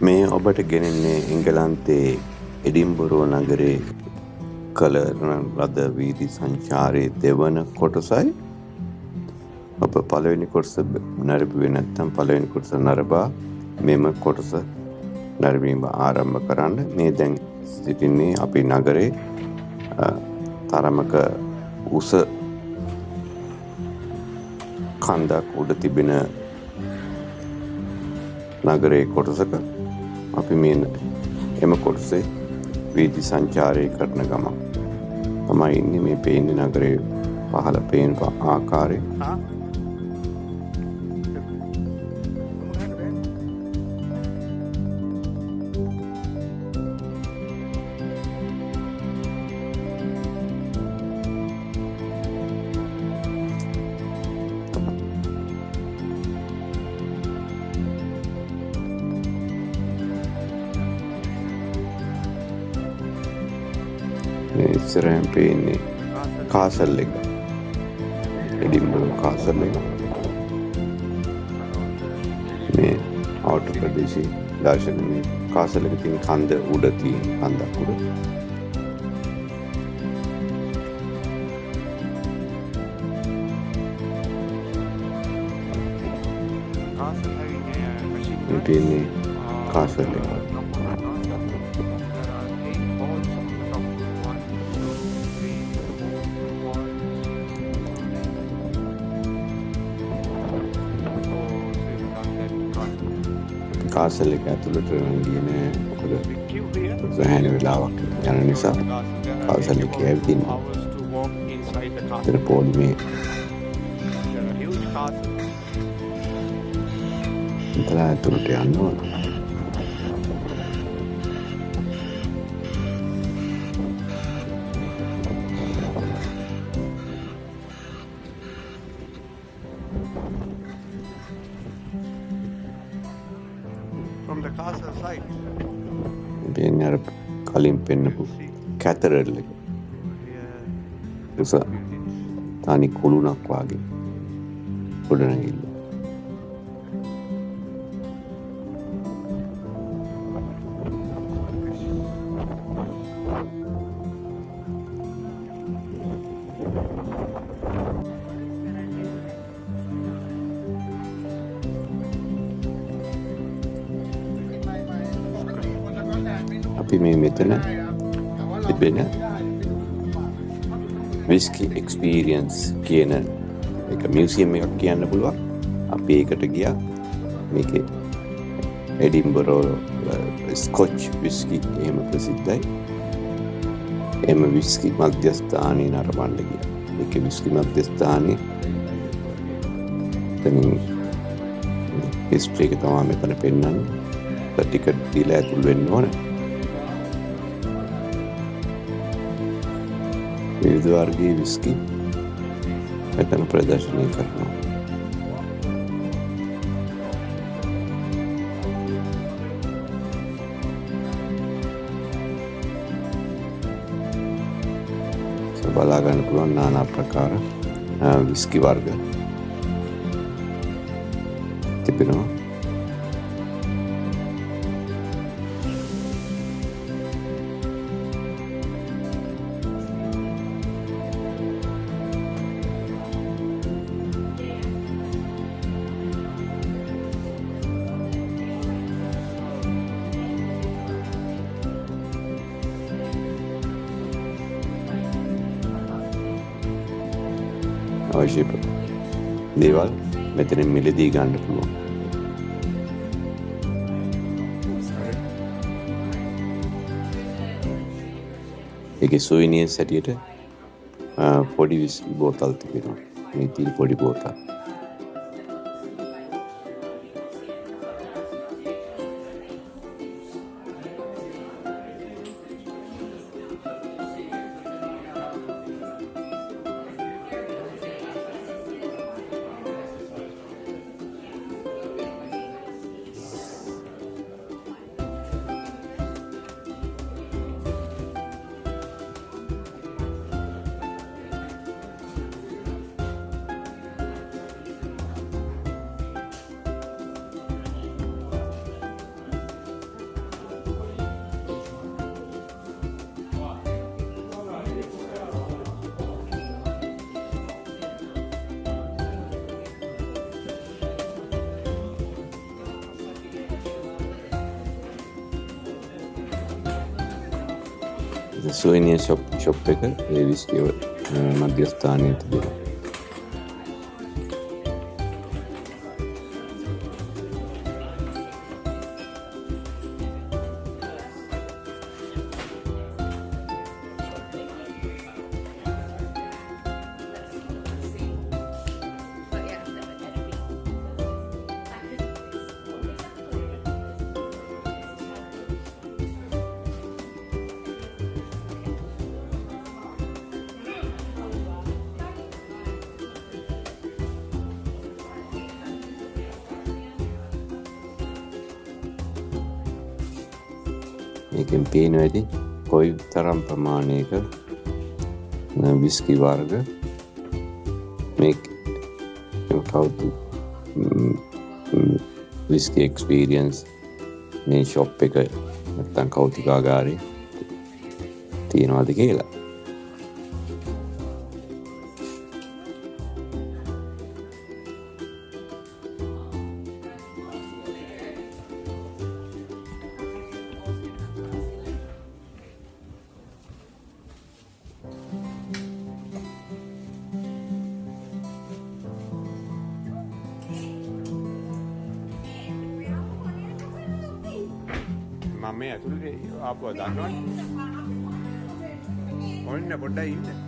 මේ ඔබට ගෙනෙන්නේ එංගලන්තයේ එඩින්බරෝ නගරේ කළ ලද වීදි සංචාරයේ දෙවන කොටසයි. ඔබ පළවෙනි කොටස නරඹුවේ නැත්නම් පළවෙනි කොටස නරඹා මෙම කොටස නරඹීම ආරම්භ කරන්න. මේ දැන් සිටින්නේ අපි නගරේ තරමක උස කන්දක් උඩ තිබෙන නගරේ කොටසක අපි මේ එම කොටසේ වීදි සංචාරය කරන ගමන් තමයි ඉන්නේ. මේ පේන්නේ නගරේ පහළ පේන ආකාරය. ඉස්සරහින් පේන්නේ කාසල් එක, එඩින්බරෝ කාසල් එක. මේ අවුට් ප්‍රදේශයේ දර්ශනීය කාසල් එක තියෙන කන්ද උඩ තියෙන කන්දක් උඩ. මේ පේන්නේ කාසල් එක. කාසල් එක ඇතුළට ගියේ නෑ. මොකද සෑහෙන වෙලාවක් යන නිසා කාසල් එකේ ඇවිදින්න. ඒතර පොඩි ඉතලා ඇතුළට යන්න ඕන. පේන්නේ අර කලින් පෙන්නපු කැතරල් එක. උස තනි කුළුණක් වගේ ගොඩනැගිල්ල. අපි මේ මෙතන තිබෙන විස්කි එක්ස්පීරියන්ස් කියන එක මියුසියම් එකක් කියන්න පුළුවන්. අපි ඒකට ගියා. මේකේ එඩින්බරෝ ස්කොච් විස්කි එහෙම ප්‍රසිද්ධයි. එම විස්කි මධ්‍යස්ථානයේ නරඹන්න ගියා. ඒකේ විස්කි මධ්‍යස්ථානයේ තනින් හිස්ටරි එක තමයි මෙතන පෙන්නන්නේ. ටිකට් දීලා ඇතුල් වෙන්න ඕනේ. විවිධ වර්ගයේ විස්කි මෙතන ප්‍රදර්ශනය කරනවා. බලා ගන්න පුළුවන් নানা ප්‍රකාර විස්කි වර්ග තිබෙනවා. අවශ්‍ය දේවල් මෙතනින් මිලදී ගන්න පුළුවන්. ඒකේ සොයිනියර්ස් හැටියට පොඩි විස්කි බෝතල් තිබෙනවා. මේ තියෙන පොඩි බෝතල්. සුවනිය ෂොප් එක ඒ විස්කිය මධ්‍යස්ථානයේ තිබෙනවා. මේකෙන් පේනවා ඇති කොයි තරම් ප්‍රමාණයක විස්කි වර්ග මේ කවුතු විස්කි එක්ස්පීරියන්ස් මේ ෂොප් එක නැත්තම් කෞතුකාගාරේ තියෙනවද කියලා. මම මේ ඇතුළේ ආපුවා දන්නවනේ. ඔන්න පොඩ්ඩයි ඉන්න.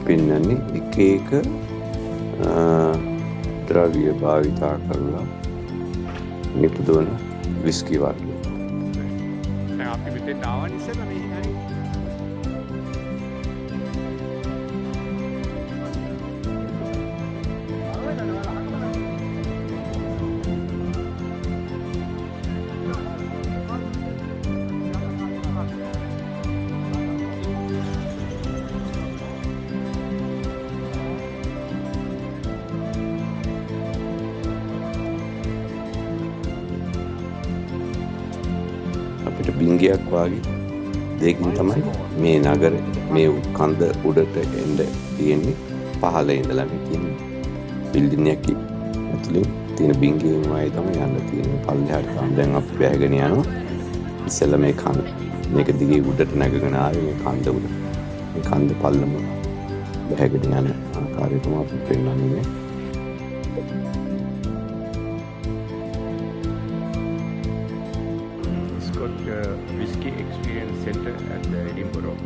පෙන්නන්නේ එක එක ද්‍රව්‍ය භාවිතා කරලා නිපදවන විස්කි වර්ග. දැන් අපි මෙතෙන් ආවනේ ඉස්සෙල්ලා මේ හරි. අපිට බිංගයක් වාගේ දෙකින් තමයි මේ නගර මේ කන්ද උඩට එන්න තියෙන්නේ. පහළ ඉඳලා මේ තියෙන්නේ බිල්ඩින් එකක් ඇතුලේ තියෙන බිංගයෙන් වාගේ තමයි යන්න තියෙන්නේ. පල්ලෙහාට දැන් අපි බැහැගෙන යනවා. ඉස්සෙල්ලා මේ කන්ද මේක දිගේ උඩට නැගගෙන ආවේ මේ කන්ද උඩ. මේ කන්ද පල්ලම බැහැගෙන යන ආකාරය තමයි අපි පෙන්නන්නේ. Whiskey Experience Center at the Edinburgh.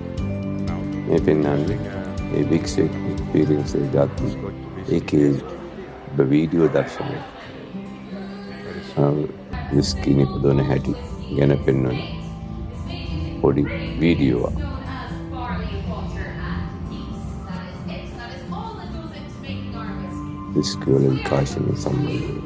Now, මේ පෙන්නන්නේ ඒ විස්කි එක්ස්පීරියන්ස් එක ගන්න. ඒකේ වීඩියෝ දර්ශනය විස්කි නිපදවන හැටි ගැන පෙන්වන පොඩි වීඩියෝවක්. විස්කි වල විකාශනය සම්බන්ධව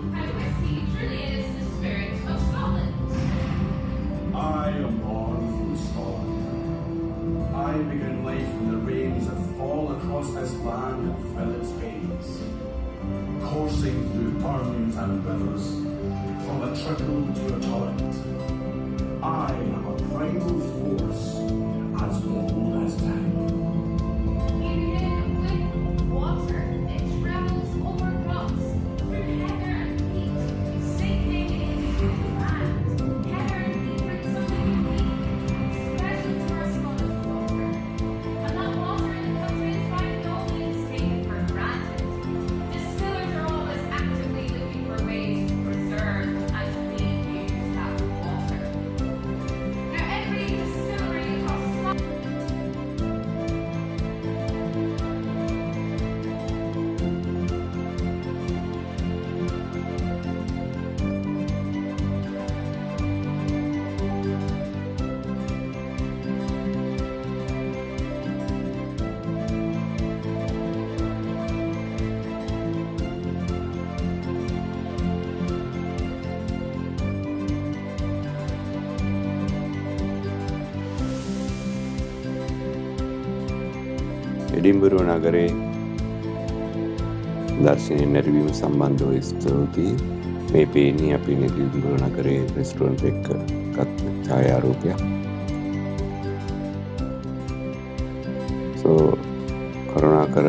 I began life from the rains that fall across this land and fill its veins, coursing through burns and rivers, from a trickle to a torrent. I am a primal force, as old as time. Water, it travels over rocks, through heather and peat, sinking into the land. Heather and peat brings something unique, special to our Scottish water. And that water in the country is by no means taken for granted. Distillers are always actively looking for ways to preserve and reuse that water. Now, every distillery Edinburgh නගරේ දර්ශනය නැරවීම සම්බන්ධව ස්තුතියි. මේ පේන්නේ අපි Edinburgh නගරේ restaurant එක ගත්ත ඡායාරූපයක්. කරුණාකර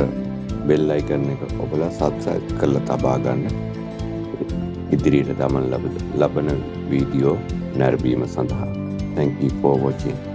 බෙල් අයිකන් එක ඔබලා සබ්ස්ක්‍රයිබ් කරලා තබා ගන්න. ඉදිරියට දමන ලබන වීඩියෝ නැරඹීම සඳහා. Thank you for watching.